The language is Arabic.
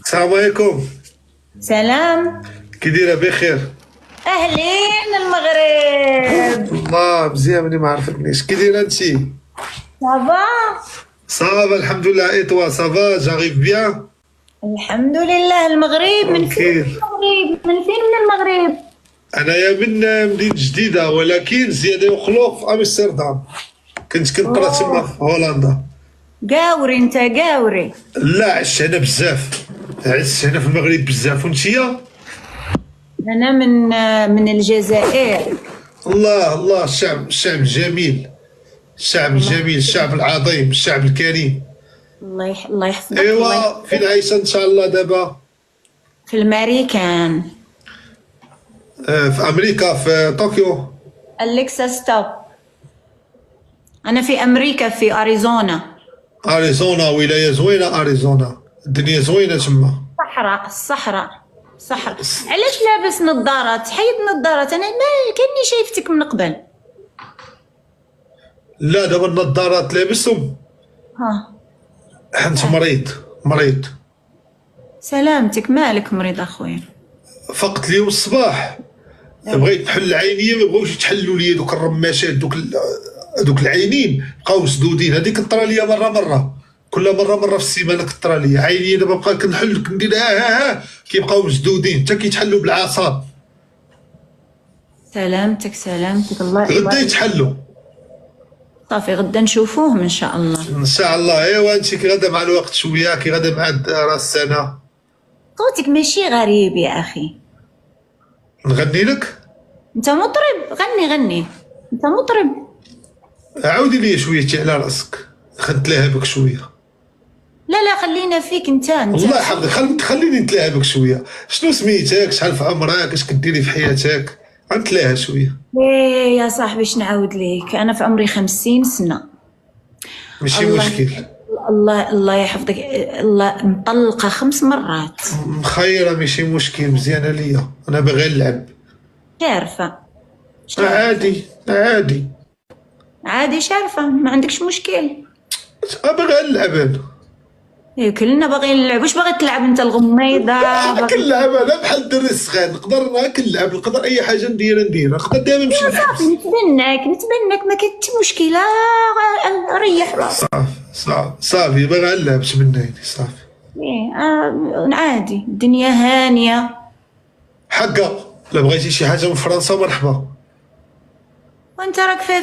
السلام عليكم. سلام. كي دايره؟ بخير. اهلين المغرب. الله مزيان، ملي ما عرفتنيش. كي دايره انتي؟ صافا. صافا الحمد لله. اي توا صافا؟ جاريف بيان. الحمد لله. المغرب من فين؟ كيف؟ المغرب من فين؟ من المغرب. انايا من مدينه جديده، ولكن زياده وخلوق في امستردام. كنت كنقرا تما في هولندا. قاوري انت قاوري. لا عشت هنا بزاف، عشت هنا في المغرب بزاف. وانتيا؟ انا من الجزائر. الله الله، الشعب الجميل، الشعب الجميل، الشعب العظيم، الشعب الكريم. الله يحفظك. ايوا فين عايشه ان شاء الله دابا؟ في الامريكان. في امريكا، في طوكيو. اليكسا ستوب. انا في امريكا في اريزونا. اريزونا ولايه زوينه، اريزونا الدنيا زوينه تما. الصحراء. علاش لابس نظارات؟ حيد نظارات، انا ما كاني شايفتك من قبل. لا دابا النظارات لابسهم ها. حنت مريض. سلامتك، مالك مريض اخويا؟ فقت اليوم الصباح بغيت نحل العينيه، ما بغاوش يتحلوا لي دوك الرماشات، دوك العينين بقاو مسدودين. هذيك كطرا ليا مره، كل مره في السيمانه كطرا ليا عينيه. دابا بقى كنحل كندير ها كيبقاو مسدودين حتى كيتحلوا بالعصا. سلامتك الله غدا يتحلوا صافي، غدا نشوفوهم ان شاء الله. ان شاء الله. ايوا انت كي غدا مع الوقت شويه، كي غدا مع راس السنه. صوتك ماشي غريب يا اخي. نغني لك؟ انت مطرب، غني. انت مطرب. عاودي لي شويه على راسك، نتلاها بك شويه. لا خلينا فيك انت. الله يحفظك، خليني نتلاها بك شويه. شنو سميتك؟ شحال في عمرك؟ اش كديري في حياتك؟ غنتلاها شويه. ايه يا صاحبي، اش نعاود ليك؟ انا في عمري 50 سنه. ماشي مشكل. الله يحفظك. الله مطلقه 5 مرات. مخيره ماشي مشكل، مزيانه ليا. انا باغي نلعب. شارفه. عادي شارفه، ما عندكش مشكل. باغي نلعب انا. إيه كلنا باغيين نلعب. واش باغي تلعب انت؟ الغميضه؟ كنلعب انا بحال الدري الصغير، نقدر كنلعب، نقدر اي حاجه ندير، نقدر دائما نمشي نلعب. صافي نتبناك ما كاين حتى مشكله. ريح راسك. صافي باغي نلعب، تبنيني صافي. ايه عادي، الدنيا هانيه. حقا لا بغيتي شي حاجه من فرنسا مرحبا. وانت راك في